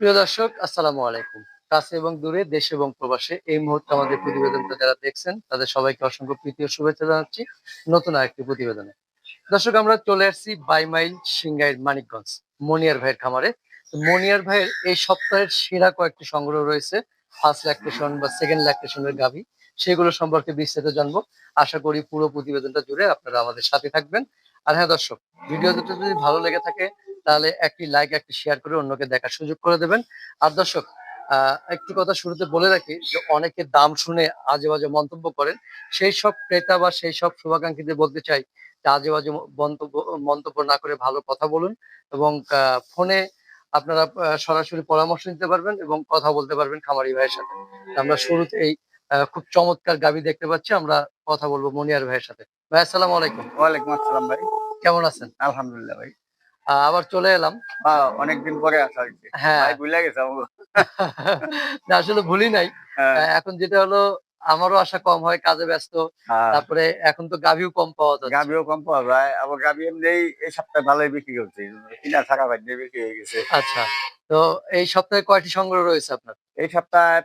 প্রিয় দর্শক, আসসালামু আলাইকুম। কাছে এবং দূরে, দেশে এবং প্রবাসে এই মুহূর্তে আমাদের প্রতিবেদনটা যারা দেখছেন তাদের সবাইকে অসংখ্য প্রীতি ও শুভেচ্ছা জানাচ্ছি নতুন আরেকটি প্রতিবেদনে। দর্শক, আমরা চলে আসছি ২২ মাইল সিংগাইর মানিকগঞ্জ মনিয়ার ভাইয়ের খামারে। তো মনিয়ার ভাইয়ের এই সপ্তাহের সেরা কয়েকটি সংগ্রহ রয়েছে। ফার্স্ট ল্যাকটেশন বা সেকেন্ড ল্যাকটেশনের গাভী, সেগুলো সম্পর্কে বিস্তারিত জানবো। আশা করি পুরো প্রতিবেদনটা জুড়ে আপনারা আমাদের সাথে থাকবেন। আর হ্যাঁ দর্শক, ভিডিওটা যদি ভালো লেগে থাকে তাহলে একটি লাইক, একটি শেয়ার করে অন্যকে দেখার সুযোগ করে দেবেন। আর দর্শক, একটি কথা শুরুতে বলে রাখি যে অনেকে দাম শুনে আজে বাজে মন্তব্য করেন। সেই সব ক্রেতা বা সেই সব শুভাকাঙ্ক্ষীদের বলতে চাই যে আজে বাজে মন্তব্য মন্তব্য না করে ভালো কথা বলুন, এবং ফোনে আপনারা সরাসরি পরামর্শ নিতে পারবেন এবং কথা বলতে পারবেন খামারি ভাইয়ের সাথে। আমরা শুরুতেই খুব চমৎকার গাভী দেখতে পাচ্ছি। আমরা কথা বলবো মনিয়ার ভাইয়ের সাথে। ভাই, আসসালামু আলাইকুম। ওয়ালাইকুম আসসালাম ভাই। কেমন আছেন? আলহামদুলিল্লাহ ভাই। আবার চলে এলাম। অনেকদিন পরে আসা হইছে। হ্যাঁ। ভাই ভুইলা গেছে আমাগো। না, আসলে ভুলি নাই। হ্যাঁ, এখন যেটা হলো, আমারও আসা কম হয়, কাজে ব্যস্ত। হ্যাঁ, তারপরে এখন তো গাভীও কম পাওয়া যাচ্ছে। গাভীও কম পাওয়া যায়। আবার গাভী এমনিই এই সপ্তাহে ভালোই বিক্রি করছি। কিনা ছাড়া ভাই দিয়ে বিক্রি হয়ে গেছে। আচ্ছা। তো এই সপ্তাহে কয়টি সংগ্রহ রয়েছে আপনার? এই সপ্তাহে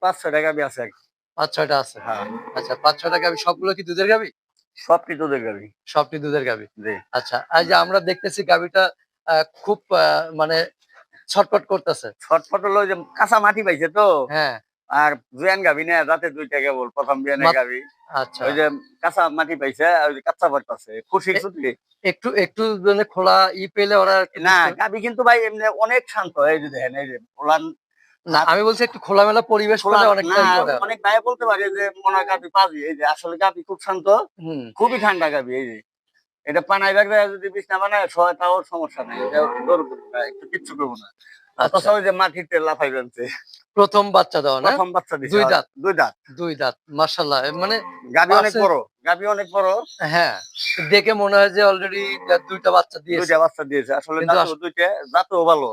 ৫-৬ টা গাভী আছে আরকি। ৫-৬ টা আছে। হ্যাঁ, আচ্ছা, ৫-৬ টা গাভী সবগুলো কি দুধের গাভী? সবটি দুধের গাভী। সবটি দুধের গাভী। জি। আচ্ছা, এই যে আমরা দেখতেছি গাভীটা আ খুব মানে ছটফট করতেছে। ছটফট হলো ওই যে কাঁচা মাটি পাইছে তো। হ্যাঁ, আর জুয়ান গাভী না রাতে ২ টা কেবল ১ম বিয়ানের মাত গাভী। আচ্ছা। ওই যে কাঁচা মাটি পাইছে, ওই যে কাচ্চা পারতাছে। খুশির এ ছুটি। একটু একটু মানে খোলা পেলে ওরা একটু না, বুঝতে। গাভী কিন্তু ভাই এমনি অনেক শান্ত। এই যে দেখেন, এই যে ওলান না, হাত আমি বলছি একটু খোলামেলা পরিবেশ খোলা পেলে না, অনেকটা করে ওরা। অনেক ভাইয়া বলতে পারে যে মনে হয় গাভী পাজি। এই যে আসলে গাভী খুব শান্ত, হুম। খুবই ঠান্ডা গাভী। এই যে এটা পানাইবার যায় যদি বিছনা বানায় শোয় তাও সমস্যা নাই। এটা দৌড় করবে না, একটু কিচ্ছু করবো না। অথচ আচ্ছা। ওই যে মাটিতে লাফাই ফেলছে। ১ম বাচ্চা দেওয়া না? ১ম বাচ্চা দিছে ২ দাঁত, ২ দাঁত। ২ দাঁত। মাশাআল্লাহ। মানে গাভী অনেক পার্সেন্ট। বড়, গাভী অনেক বড়। হ্যাঁ, দেখে মনে হয় যে অলরেডি ২ টা বাচ্চা ২ দিয়েছে। টা বাচ্চা দিয়েছে। আসলে কিন্তু দাঁতেও ২ টা, জাতেও ভালো।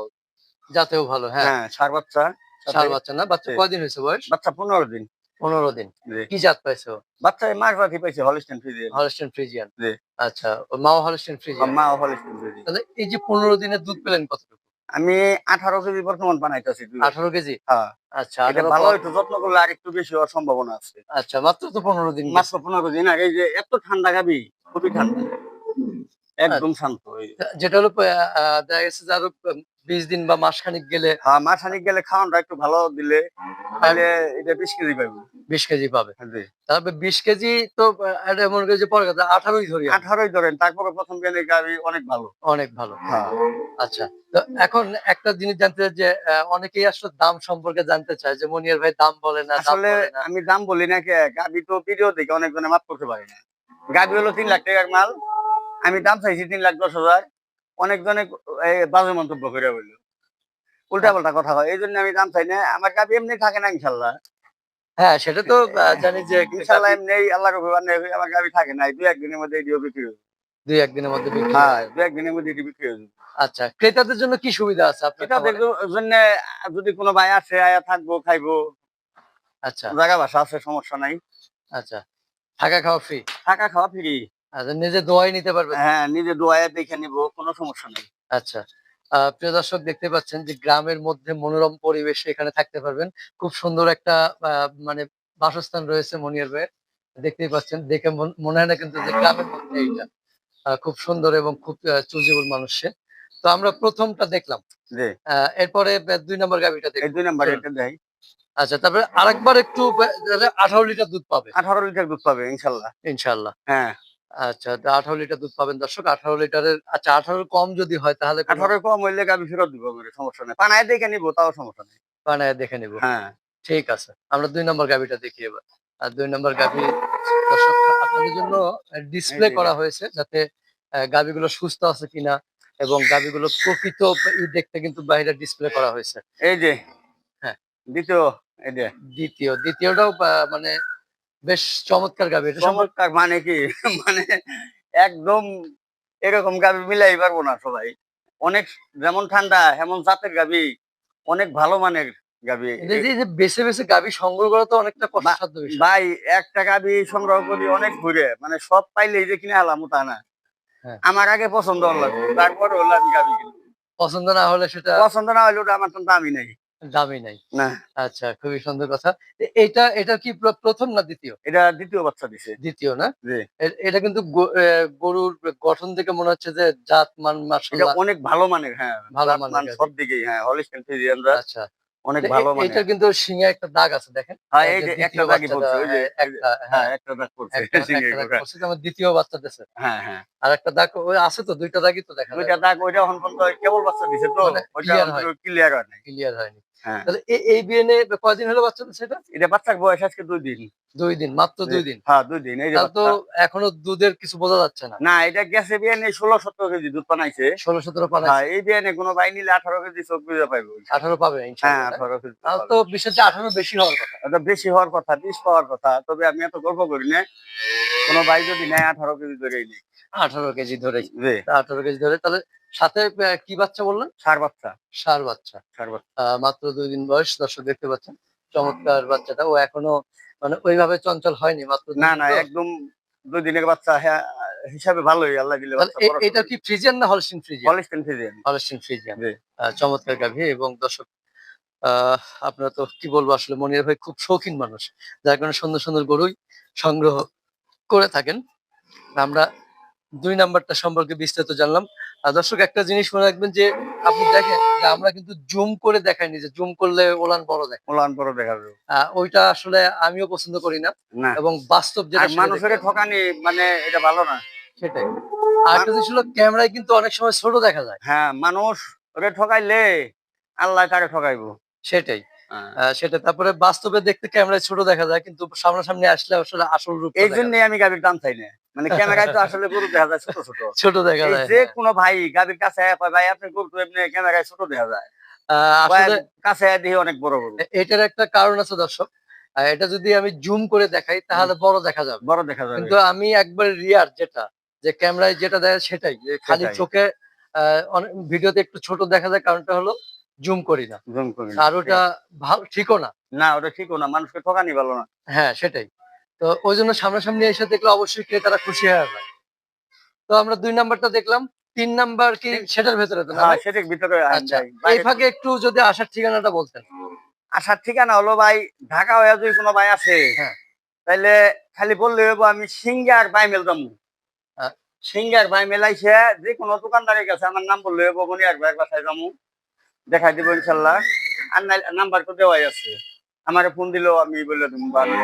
জাতেও ভালো। হ্যাঁ, হ্যাঁ, ষাঁড় বাচ্চা সাথে। ষাঁড় বাচ্চা না? বাচ্চা জি। কয়দিন হইছে বয়স? বাচ্চা ১৫ দিন। ১৫ দিন। জি। কি জাত পাইছে ও? বাচ্চা এই মাঝরাতি পাইছে হলস্টাইন ফ্রিজিয়ান। Holstein Friesian. জি। আচ্ছা, ওর মাও হলস্টাইন ফ্রিজিয়ান। মা হলস্টাইন ফ্রিজিয়ান। তাহলে এই যে ১৫ দিনের দুধ পেলেন কতটুকু? আমি ১৮ কেজি বর্তমান বানাইতেছি দুধের। ১৮ কেজি? হ্যাঁ। আচ্ছা, এটা ১৮ ভালো একটু যত্ন করলে আরেকটু বেশি হওয়ার সম্ভাবনা আছে। আচ্ছা, মাত্র তো ১৫ দিন মাত্র গেছে। ১৫ দিন আগে এই যে এত ঠান্ডা গাবি, খুবই ঠান্ডা। একদম আচ্ছা। শান্ত এই। যেটা হলো দেখা গেছে যে আরো ২০ দিন বা মাসখানেক গেলে হ্যাঁ, মাসখানেক গেলে খাওয়ানটা একটু ভালো দিলে আর তাইলে এটা ২০ কেজি পাইব। ২০ কেজি পাবে। জি। তারপরে ২০ কেজি তো এটা মনে করি যে পরের কথা, ১৮ ই ধরি আমরা। ১৮ ই ধরেন, তারপরে ১ম বিয়ানের গাবি অনেক ভালো। অনেক ভালো। হ্যাঁ। আচ্ছা। তো এখন একটা জিনিস জানতে চাই যে অনেকেই আসলে দাম সম্পর্কে জানতে চায় যে মনিয়ার ভাই দাম বলে না, দাম আসলে বলে না। আমি দাম বলি না কে, গাবি তো ভিডিও দেখে অনেকজনে মাপ করতে পারে না। গাবি হলো ৩ লাখ টাকার মাল। আমি দাম চাইছি ৩,১০,০০০। অনেকজনে বাজে মন্তব্য করে বলল। আ উল্টা-পাল্টা কথা কয়। এইজন্য আমি দাম চাই না। আমার গাবি এমনি থাকে না ইনশাআল্লাহ। হ্যাঁ, সেটা তো জানি যে ইনশাআল্লাহ গাভী এমনি আল্লাহর রহমতে আমার গাবি থাকে নাই। ২-১ দিনের মধ্যে এটিও বিক্রি হয়ে যাবে। ২-১ দিনের মধ্যে বিক্রি হয়ে হ্যাঁ, যাবে। ২-১ দিনের মধ্যে এটি বিক্রি হয়ে যাবে। আচ্ছা, ক্রেতাদের জন্য কি সুবিধা আছে আপনার এটা খামারে? জন্যে যদি কোনো ভাই আসে আয়া থাকবো, খাইবো, আচ্ছা, জায়গা বাসা আছে, সমস্যা নাই। আচ্ছা। থাকা খাওয়া ফ্রি। থাকা খাওয়া ফ্রি। আচ্ছা, নিজে দোয়াই নিতে পারবে তো? হ্যাঁ, নিজে দোয়াইয়া দেখে নিবো, কোনো সমস্যা নাই। আচ্ছা। প্রিয় দর্শক, দেখতে পাচ্ছেন যে গ্রামের মধ্যে মনোরম পরিবেশে এখানে থাকতে পারবেন। খুব সুন্দর একটা আ মানে বাসস্থান রয়েছে মনিয়ার ভাইয়ের। দেখতেই পাচ্ছেন। দেখে মনে হয় না কিন্তু যে গ্রামের মধ্যে এইটা। খুব সুন্দর এবং খুব চুজিবুল মানুষ সে। তো আমরা ১ম টা দেখলাম। জি, আ এরপরে ২ নম্বর গাভিটা এই দেখব। ২ নাম্বার চলুন। এটা দেই। আচ্ছা, তারপরে আরেকবার একটু ১৮ লিটার দুধ পাবে ১৮ লিটার দুধ পাবে ইনশাআল্লাহ। ইনশাআল্লাহ। হ্যাঁ, আচ্ছা, তো ১৮ লিটার দুধ পাবেন দর্শক। ১৮ লিটারের, আচ্ছা, ১৮ এর কম যদি হয় তাহলে কোনো ১৮ কম হইলে গাবি ফেরত দিব আমারে, সমস্যা নাই। পানায় দেখে নিবো তাও সমস্যা নাই। বানায় দেখে নিব। হ্যাঁ, ঠিক আছে। আমরা ২ নম্বর গাভিটা দেখি এবার। আর ২ নম্বর গাভি দর্শক আপনাদের জন্য এই ডিসপ্লে যে এটা। করা হয়েছে যাতে গাভিগুলো সুস্থ আছে কিনা এবং গাভিগুলো প্রকৃত দেখতে কিন্তু বাইরে ডিসপ্লে করা হয়েছে। এই যে হ্যাঁ, ২য় এই যে। ২য়টাও মানে বেশ চমৎকার গাভি। এটা সম্পর্কে চমৎকার মানে কি? মানে একদম এরকম গাবি মিলাই পারবো না সবাই। অনেক যেমন ঠান্ডা এমন জাতের গাবি, অনেক ভালো মানের গাবি। এই যে বেছে, বেছে গাভি সংগ্রহ করা তো অনেকটা বা কষ্টসাধ্য বিষয়। ভাই একটা গাবি সংগ্রহ করি অনেক ঘুরে। মানে সব পাইলেই যে কিনে আলামু তা না। হ্যাঁ। আমার আগে পছন্দ হওয়া লাগবে। তারপরে হলো আমি গাবি কিনবো। পছন্দ না হলে সেটা পছন্দ না হলে ওটা আমার তো দামই নাই। দামি নাই। না, আচ্ছা, খুবই সুন্দর কথা। এটা কি প্রথম না দ্বিতীয়? এটা দ্বিতীয় বাচ্চা দিছে। দ্বিতীয় না? জি। এটা কিন্তু গরুর গঠন দেখে মনে হচ্ছে যে জাত মান এটা মাশাআল্লাহ অনেক ভালো মানের, হ্যাঁ। ভালো জাত মানের মান গাভী। সব দিকেই, হ্যাঁ, হলিস্টিয়ান ফ্রিজিয়ানরা আচ্ছা। অনেক তো ভালো এইটার মানের। কিন্তু শিঙে একটা দাগ আছে দেখেন। হ্যাঁ, এই এই যে যে একটা দ্বিতীয় দাগই বাচ্চাটা পড়ছে। ওই যে এই যে একটা হ্যাঁ, একটা দাগ পড়ছে শিঙে একটা দাগ গোড়া। পড়ছে, আমার দ্বিতীয় বাচ্চা দিছে। হ্যাঁ, হ্যাঁ। আরেকটা দাগ ওই আছে তো ২ টা দাগই তো দেখা ২ যায় টা মনে দাগ হয়। ওইটা এখন পর্যন্ত কেবল বাচ্চা দিছে তো। মানে ওইটা ক্লিয়ার এখন হয় ক্লিয়ার হয় নাই। ক্লিয়ার হয়নি। হ্যাঁ। তাহলে এই বিয়ানে কয়দিন হলো বাচ্চা দিছে এটা? এটা বাচ্চার বয়স আজকে ২ দিন। ২ দিন, মাত্র জি। ২ দিন। হ্যাঁ, ২ দিন। এই যে তাহলে তো বাচ্চা। এখনো দুধের কিছু বোঝা যাচ্ছে না। না, এটা গেছে বিয়ানে ১৬-১৭ কেজি দুধ বানাইছে। ১৬-১৭ হ্যাঁ, বানাইছে। এই বিয়ানে কোন ভাই নিলে ১৮ কেজি চোখ বুজে পাইবো ১৮ ইনশাআল্লাহ। পাবে হ্যাঁ, ইনশাআল্লাহ না? ১৮ কেজি তাহলে পাবে। তো বিষয় যে ১৮ বেশি হওয়ার কথা। ওটা বেশি হওয়ার কথা, ২০ পাওয়ার কথা। তবে আমি এত গল্প করি না। কোন ভাই যদি নেয় ১৮ কেজি ধরেই নিক। ১৮ কেজি ধরেই। জি, ১৮ কেজি ধরে তাহলে সাথে কি বাচ্চা বললেন? ষাঁড় বাচ্চা, ষাঁড় বাচ্চা। ষাঁড় বাচ্চা। মাত্র ২ দিন বয়স দর্শক দেখতে পাচ্ছেন। চমৎকার বাচ্চাটা। ও এখনো মানে ওইভাবে চঞ্চল হয়নি। মাত্র ২ না, দিন না, তো। একদম ২ দিনের বাচ্চা, হ্যাঁ, হিসাবে ভালোই আল্লাহ দিলে তাহলে বাচ্চা বড় এটা সড়ই। কি ফ্রিজিয়ান না Holstein Friesian? Holstein Friesian. Holstein Friesian. জি। চমৎকার গাভী এবং দর্শক আপনারা তো কি বলবো আসলে মনির ভাই খুব শৌখিন মানুষ। যার কারণে সুন্দর, সুন্দর গরুই সংগ্রহ করে থাকেন। আমরা ২ নাম্বারটা সম্পর্কে বিস্তারিত জানলাম। দর্শক একটা জিনিস মনে রাখবেন যে আপনি দেখেন যে আমরা কিন্তু জুম করে দেখাইনি যে জুম করলে ওলান বড় দেখায়। ওলান বড় দেখা যাবে। ওইটা আসলে আমিও পছন্দ করি না না। এবং বাস্তব যেটা আর সেটা মানুষের দেখতে হবে। ঠকানি মানে এটা ভালো না। সেটাই। আরেকটা জিনিস হলো ক্যামেরায় কিন্তু অনেক সময় ছোট দেখা যায়। হ্যাঁ, মানুষ ওরে ঠকাইলে আল্লাহ কারে ঠকাইবো। সেটাই। হ্যাঁ। সেটা তারপরে বাস্তবে দেখতে ক্যামেরায় ছোট দেখা যায় কিন্তু সামনাসামনি আসলে আসলে আসল রূপটা দেখা যায়। এইজন্যই আমি গাভীর দাম চাই না। মানে ক্যামেরায় তো আসলে গরু দেখা যায় ছোট, ছোট। ছোট দেখা এই যায়, যে হ্যাঁ। কোনো ভাই গাভীর কাছে আয়া কয়, "ভাই আপনার গরু তো এমনি ক্যামেরায় ছোট দেখা যায়।" আ কয় আসলে কাছে আয়া দেখি অনেক বড় গরু। এটার একটা কারণ আছে দর্শক। এটা যদি আমি জুম করে দেখাই হুম, তাহলে বড় দেখা যাবে। বড় দেখা যাবে। কিন্তু আমি একবার রিয়ার যেটা, যে ক্যামেরায় যেটা দেখা যায় সেটাই। যে খালি সেটাই। চোখে অনেক ভিডিওতে একটু ছোট দেখা যায় কারণটা হলো জুম করি না। জুম করি না। আর ওটা ঠিকও না। না, ওটা ঠিকও না। মানুষকে ঠকানি ভালো না। হ্যাঁ, সেটাই। তো ওইজন্য সামনাসামনি এসে দেখলে অবশ্যই ক্রেতারা খুশি হয়ে যায়। তো আমরা ২ নাম্বারটা দেখলাম। ৩ নাম্বার কি ঠিক। সেটার ভেতরে তো না হ্যাঁ, ভাই? সেটার ভিতরে আইন আচ্ছা। ভাই। এই বাইরে ফাঁকে একটু যদি আসার ঠিকানাটা বলতেন। আসার ঠিকানা হলো ভাই, ঢাকা হইয়া যদি কোনো ভাই আসে, হ্যাঁ। তাইলে খালি বললে হইব আমি সিংগার বাইমেল যামু। আ সিংগার বাইমেল আইসা যেকোনো দোকানদারের কাছে আমার নাম বললে হইব, মনিয়ার ভাইয়ের বাসায় যামু। দেখাই দিব ইনশাল্লাহ। আর নাম্বার তো দেওয়াই আছে। আমারে ফোন দিলেও আমি বলে দেবো বা আমি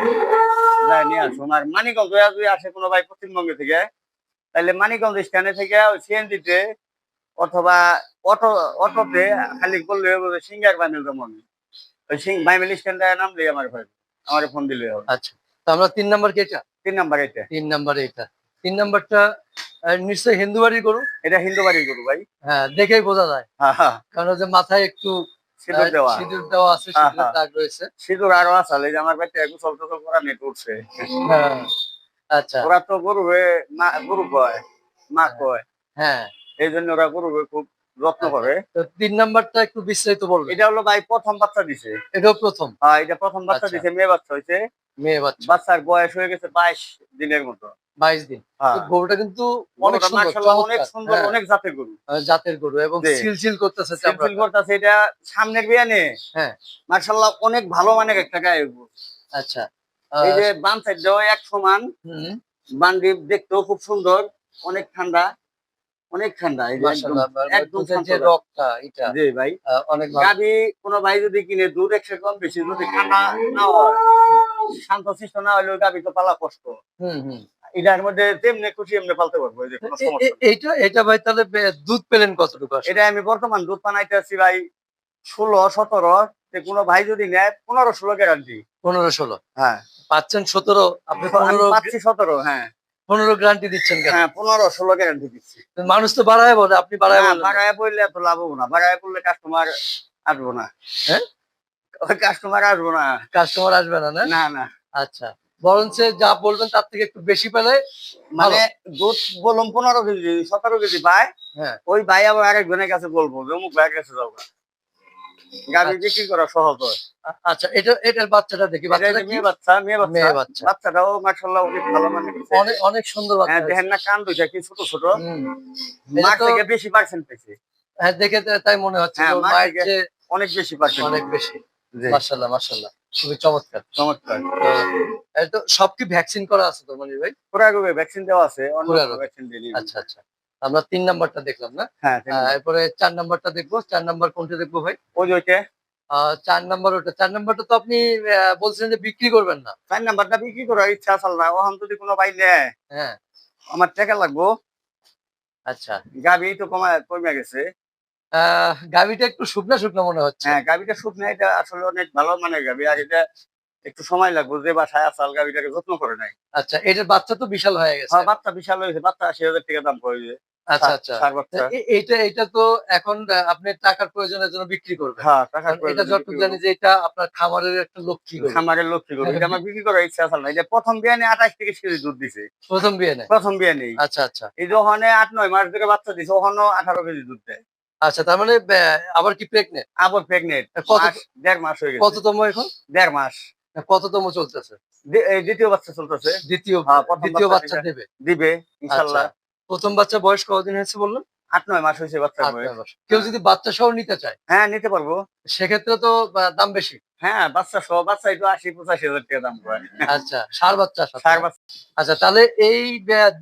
যাই নিয়ে আসুন। আর মানিকগঞ্জ হইয়া যদি আসে কোনো ভাই পশ্চিমবঙ্গ থেকে, তাইলে মানিকগঞ্জ স্ট্যান্ডে থেকে ওই সিএনজিতে অথবা অটো অটোতে খালি বললে হইব যে সিংগার বাইমেল যামু আমি। ওই বাইমেল স্ট্যান্ডে নাম দিই আমার ভাই। আমারে ফোন দিলে হবে। আচ্ছা। তো আমরা ৩ নাম্বার কি এটা? ৩ নাম্বার এটা। ৩ নাম্বার এটা। ৩ নাম্বারটা নিশ্চয়ই হিন্দু বাড়ির গরু? এটা হিন্দু বাড়ির গরু ভাই। হ্যাঁ, দেখেই বোঝা যায়। হ্যাঁ, হ্যাঁ। কারণ ওই যে মাথায় একটু সিঁদুর দেওয়া। সিঁদুর দেওয়া আছে, হ্যাঁ, সিঁদুরের হ্যাঁ। দাগ রয়েছে। সিঁদুর আরো আছে। এই যে আমার বাড়িতে গোসল টোসল করা নেট উঠছে। হ্যাঁ, আচ্ছা। ওরা তো গরু হয়ে গরু কয়, মা হ্যাঁ, কয়। হ্যাঁ, এই জন্য ওরা গরু হয়ে খুব যত্ন আচ্ছা। করে। তো ৩ নাম্বারটা একটু বিস্তারিত বলবেন। এটা হলো ভাই ১ম বাচ্চা দিছে। এটাও ১ম? হ্যাঁ, এটা ১ম বাচ্চা আচ্ছা, দিছে, মেয়ে বাচ্চা হইছে। মেয়ে বাচ্চা। বাচ্চার বয়স হয়ে গেছে ২২ দিনের মতো। ২২ দিন। তো হ্যাঁ। গরুটা কিন্তু অনেক গরুটা সুন্দর, মাশাআল্লাহ অনেক চমৎকার। সুন্দর, হ্যাঁ, অনেক জাতের গরু। জাতের গরু এবং জি। সিলসিল করতেছে সিলসিল চামড়াটা। করতেছে, এটা সামনের বিয়ানে হ্যাঁ, মাশাআল্লাহ অনেক ভালো মানের একটা গায়ে গরু। আচ্ছা। এই যে বাম সাইডটাও এক সমান। হুম, বান্ডি দেখতেও খুব সুন্দর, অনেক ঠান্ডা, অনেক ঠান্ডা। এই যে একদম, মাশাআল্লাহ একদম দুধের শান্ত যে জাত। রগটা এটা জি ভাই। অনেক ভালো। গাভী কোনো ভাই যদি কিনে দুধ ১০০ কম বেশি যদি ঠান্ডা না হয়, শান্তশিষ্ট না হলে ওই গাভী তো পালা কষ্ট। হুম, হুম। এটার মধ্যে যেমনে খুশি এমনি পালতে পারবো, এই যে কোনো সমস্যা নেই। এইটা ভাই তাহলে দুধ পেলেন কতটুকু আসলে? এটা আমি বর্তমান দুধ পানাইতেছি ভাই ১৬-১৭। কোনো ভাই যদি নেয় ১৫-১৬ গ্যারান্টি। ১৫-১৬ হ্যাঁ। পাচ্ছেন ১৭, আপনি আমি ১৫ পাচ্ছি ১৭, হ্যাঁ। ১৫ গ্যারান্টি দিচ্ছেন কেন? হ্যাঁ, ১৫-১৬ গ্যারান্টি দিচ্ছি। মানুষ তো বাড়ায় বলে, আপনি বাড়ায় না, বললেন না। বাড়ায় বললে এত লাভ হবো না। বাড়ায় বললে কাস্টমার আসবো না। হ্যাঁ? ওই কাস্টমার আসবো না। কাস্টমার আসবে না, না? না, না। আচ্ছা। বরঞ্চ যা বলবেন তার থেকে একটু বেশি পেলে ভালো। মানে দুধ বললাম ১৫ কেজি, ১৭ কেজি পায়। হ্যাঁ। ওই ভাই আবার আরেকজনের কাছে বলবো যে অমুক ভাইয়ের কাছে যাও গা। গাভী আচ্ছা। বিক্রি করা সহজ হয়। আচ্ছা, এটার বাচ্চাটা দেখি। এটা বাচ্চাটা যে কি? মেয়ে বাচ্চা, মেয়ে বাচ্চা। মেয়ে বাচ্চা। বাচ্চাটাও মাশাআল্লাহ অনেক ভালো মানের হইছে। অনেক অনেক সুন্দর বাচ্চা হ্যাঁ, হয়েছে। দেখেন না কান দুইটা কি ছোট, ছোট। হুম। এটা মার তো থেকে বেশি পার্সেন্ট পেয়েছে। হ্যাঁ, দেখে তাই মনে হচ্ছে যে হ্যাঁ, ওর মার মায়ের থেকে চেয়ে অনেক বেশি পার্সেন্ট। অনেক বেশি। জি, মাশাআল্লাহ, মাশাআল্লাহ। খুবই চমৎকার। চমৎকার। তো তো সব কি ভ্যাকসিন করা আছে তো মনির ভাই? পুরা রোগে ভ্যাকসিন দেওয়া আছে। অন্য পুরা কোনো রোগে? ভ্যাকসিন দেইনি। আচ্ছা, আচ্ছা। আমরা ৩ নাম্বারটা দেখলাম না? হ্যাঁ, ৩ নাম্বার। এরপরে ৪ নাম্বারটা দেখবো। ৪ নাম্বার কোনটা দেখবো ভাই? ওই যে ওইটা ৪ নাম্বার ওটা। ৪ নাম্বারটা তো আপনি বলছিলেন যে বিক্রি করবেন না। ৪ নাম্বারটা বিক্রি করার ইচ্ছা আছে না। ওখান যদি কোনো ভাই নেয়, হ্যাঁ, আমার টাকা লাগবো। আচ্ছা। গাভী তো কমে গেছে। গাভীটা একটু শুকনা, শুকনা মনে হচ্ছে। হ্যাঁ, গাভীটা শুকনা, এটা আসলে অনেক ভালো মানের গাভী। আর এটা একটু সময় লাগবে। যে বাসায় আসাল গাভীটাকে যত্ন করে নাই। আচ্ছা, এটার বাচ্চা তো বিশাল হয়ে গেছে হ্যাঁ, এখন। বাচ্চা বিশাল হয়েছে। বাচ্চা ৮০,০০০ টাকা দাম পড়বে। আচ্ছা, আচ্ছা। ষাঁড় তো বাচ্চা। এইটা তো এখন আপনি টাকার প্রয়োজনের জন্য বিক্রি করবেন। হ্যাঁ, টাকার কারণ এটা প্রয়োজনে বিক্রি যতটুকু করব। জানি যে এটা আপনার খামারের একটা লক্ষ্মী গরু। খামারের লক্ষ্মী গরু। এটা আমার বিক্রি করার ইচ্ছা আছে না। এটা ১ম বিয়ানে ২৮-৩০ কেজি দুধ দিছে। ১ম বিয়ানে? ১ম বিয়ানেই। আচ্ছা, আচ্ছা। এই যে ওখানে ৮-৯ মাস ধরে বাচ্চা দিছে, ওখানেও ১৮ কেজি দুধ দেয়। আচ্ছা, তার মানে আবার কি প্রেগনেন্ট? আবার প্রেগনেন্ট। কত ১.৫ মাস হয়ে গেছে। কততম এখন? ১.৫ মাস। কততম চলতেছে? এই ২য় বাচ্চা চলতেছে। ২য় হ্যাঁ, ১ম ২য় বাচ্চা বাচ্চা দিছে। দেবে? দিবে আচ্ছা। ইনশাআল্লাহ। ১ম বাচ্চা বয়স কতদিন হয়েছে বললেন? ৮-৯ মাস হইছে বাচ্চার ৮-৯ বয়স। মাস। কেউ হ্যাঁ। যদি বাচ্চা সহ নিতে চায়, হ্যাঁ, নিতে পারবো। সেক্ষেত্রে তো দাম বেশি। হ্যাঁ, বাচ্চা সহ বাচ্চাই তো ৮০-৮৫,০০০ টাকা দাম পড়ে। আচ্ছা, ষাঁড় বাচ্চার সাথে ষাঁড় না? বাচ্চা। আচ্ছা, তাহলে এই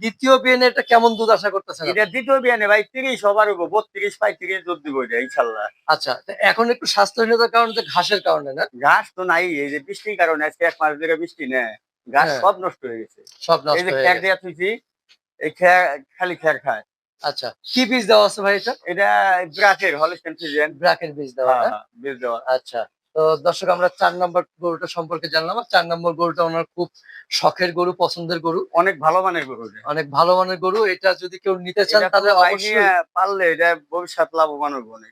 ২য় বিয়ানে এটা কেমন দুধ আশা করতেছেন এটা আপনি? ২য় বিয়ানে ভাই ৩০ ওভার হইবো। ৩২-৩৫ দুধ দিব এটা ইনশাআল্লাহ। আচ্ছা, তো এখন একটু স্বাস্থ্যহীনতার কারণে তো ঘাসের কারণে না? ঘাস তো নাই। এই যে বৃষ্টির কারণে আজকে ১ মাস ধরে বৃষ্টি নেই। ঘাস হ্যাঁ, সব নষ্ট হয়ে গেছে। সব এই নষ্ট যে হয়ে খ্যার গেছে। দেয়া থুইছি, এই খ্যার খালি খ্যার খায়। আচ্ছা, কি বীজ দেওয়া আছে ভাই এটা? এটা ব্রাকের হলস্টেইন ফ্রিজিয়ান। ব্র্যাকের বীজ দেওয়া হ্যাঁ, না? হ্যাঁ, বীজ দেওয়া। আচ্ছা। তো দর্শক আমরা ৪ নাম্বার গরুটা সম্পর্কে জানলাম। আর ৪ নম্বর গরুটা উনার খুব শখের গরু, পছন্দের গরু। অনেক ভালো মানের গরু এটা। অনেক ভালো মানের গরু। এটা যদি কেউ নিতে চান এটা তাহলে কোনো ভাই নিয়ে অবশ্যই পারলে এটা ভবিষ্যৎ লাভবান হইবো অনেক।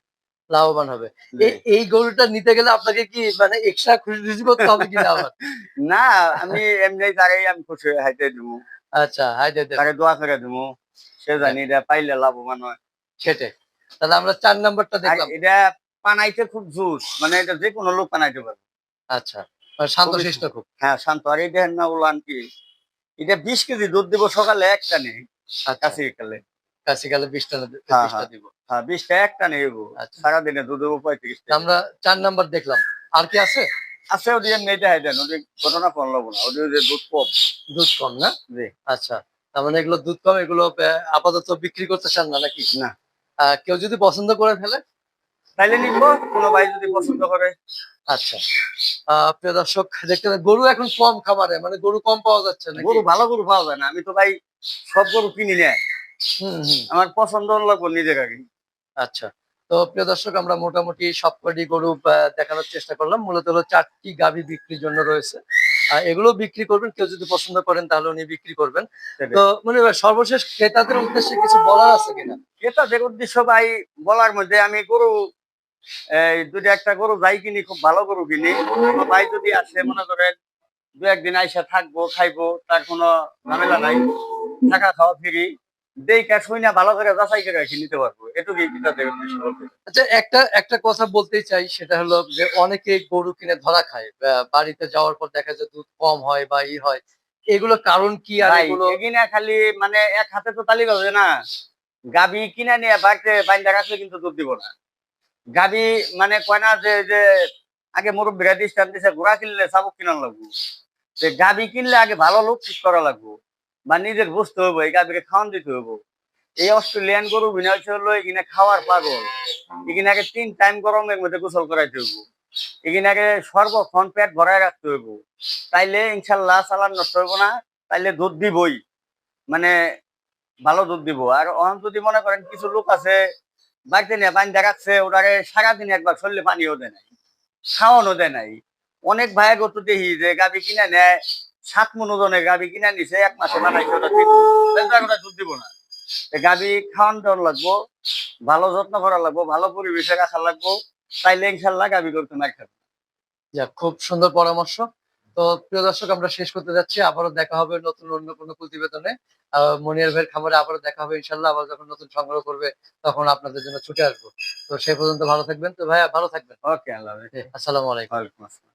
লাভবান হবে। জি। এই গরুটা নিতে গেলে আপনাকে কি মানে এক্সট্রা খুশি করতে হবে কিনা আবার? না, আমি এমনি তারেই আমি খুশি হাইতে দিমু। আচ্ছা, হায়দার দেন। তারে দোয়া করে দিমু। সে যাক, জানি এটা পাইলে লাভবান হয়। সেটাই। তাহলে আমরা ৪ নাম্বারটা আর দেখলাম। এটা পানাইতে খুব জুস। মানে এটা যেকোনো লোক পানাইতে পারবে। আচ্ছা। মানে খুবই শান্তশিষ্ট খুব। হ্যাঁ, শান্ত। আর এই দেখেন না উলান কি? এটা ২০ কেজি দুধ দিব সকালে এক টানে। আচ্ছা। কাছে গেলে। কাছে গেলে ২০ টা হ্যাঁ, ২০ টা হ্যাঁ। দিব। হ্যাঁ, ২০ টা এক টানে হইবো। আচ্ছা। সারাদিনে দুধ হইবো ৩৫ তা টাকা। আমরা ৪ নাম্বার দেখলাম। আর কি আছে? আছে ওদিকে এমনি দেখাই দেন। ওদিকে ঘটনা ফোন লব না। ওদিকে যে দুধ কম। দুধ কম না? জি। আচ্ছা। তার মানে এগুলো দুধ কম, এগুলো আপাতত বিক্রি করতে চান না নাকি? না। কেউ যদি পছন্দ করে ফেলে? তাইলে নিব। কোন ভাই যদি পছন্দ করে। আচ্ছা। প্রিয় দর্শক দেখতে গরু এখন কম খামারে, মানে গরু কম পাওয়া যাচ্ছে নাকি? গরু ভালো গরু পাওয়া যায় না। আমি তো ভাই সব গরু কিনি না। হুম, হুম। আমার পছন্দ লাগবো নিজের আগে। আচ্ছা। তো প্রিয় দর্শক আমরা মোটামুটি সবকটি গরু দেখানোর চেষ্টা করলাম। মূলত হলো ৪ টি গাভী বিক্রির জন্য রয়েছে। এগুলো বিক্রি করবেন। কেউ যদি পছন্দ করেন তাহলে উনি বিক্রি করবেন। তো সেটাই। মানে সর্বশেষ ক্রেতাদের উদ্দেশ্যে কিছু বলার আছে কিনা? ক্রেতাদের উদ্দেশ্য ভাই বলার মধ্যে আমি গরু এই যদি একটা গরু যাই কিনি, খুব ভালো গরু কিনি। কোন ভাই যদি আসে মনে করেন ২-১ দিন আইসা থাকবো, খাইবো, তার কোনো ঝামেলা নাই। থাকা খাওয়া ফ্রি। দেইখা শুইনা ভালো করে যাচাই করে রাখি নিতে পারবো। এটুকুই ক্রেতাদের উদ্দেশ্য বলতে। আচ্ছা, একটা কথা বলতেই চাই, সেটা হলো যে অনেকেই গরু কিনে ধরা খায়। বাড়িতে যাওয়ার পর দেখা যায় দুধ কম হয় বা হয়। এগুলোর কারণ কি? আর ভাই এগুলো এগিনা খালি মানে এক হাতে তো তালি বাজে না। গাভী কিনা নিয়ে বাড়িতে বাইন্ধা রাখলে কিন্তু দুধ দিব না। গাভী মানে কয় না যে আগে মুরব্বীরা দৃষ্টান্ত দিছে, ঘোড়া কিনলে চাবুক কিনান লাগবো। যে গাভী কিনলে আগে ভালো লোক ঠিক করা লাগবো। বা নিজের বুঝতে হইব, এই গাভীকে খাওয়ান দিতে হইব। এই অস্ট্রেলিয়ান গরু বিনা হলো এখানে খাওয়ার পাগল। এখানে আগে ৩ টাইম গরমের মধ্যে গোসল করাইতে হইব। এখানে আগে সর্বক্ষণ পেট ভরায় রাখতে হইব। তাইলে ইনশাল্লাহ চালান নষ্ট হইব না। তাইলে দুধ দিবই। মানে ভালো দুধ দিব। আর অহন যদি মনে করেন কিছু লোক আছে বাড়িতে নিয়ে বান্ধা রাখছে, ওটারে সারাদিন একবার শরীরে পানিও দেয় নাই, খাওয়ানো দেয় নাই। অনেক ভাই গত দেখি যে গাভী কিনে নেয়, ৭ মণ ওজনের গাভী কিনে নিছে, ১ মাসে বানাইছে ওটা ৩ মণ। তাহলে তার ওটা দুধ দিব না। গাভী খাওয়ান দেওয়ার লাগবো, ভালো যত্ন করা লাগবো, ভালো পরিবেশে রাখা লাগবো। তাইলে ইনশাল্লাহ গাভী করতে মার খাবে। যাক, খুব সুন্দর পরামর্শ। তো প্রিয় দর্শক আমরা শেষ করতে যাচ্ছি। আবারও দেখা হবে নতুন অন্য কোনো প্রতিবেদনে। মনিয়ার ভাইয়ের খামারে আবারও দেখা হবে ইনশাআল্লাহ। আবার যখন নতুন সংগ্রহ করবে তখন আপনাদের জন্য ছুটে আসবো। তো সে পর্যন্ত ভালো থাকবেন। তো ভাইয়া ভালো থাকবেন। ওকে, আল্লাহ হাফেজ। জি, আসসালামু আলাইকুম। ওয়ালাইকুম আসসালাম।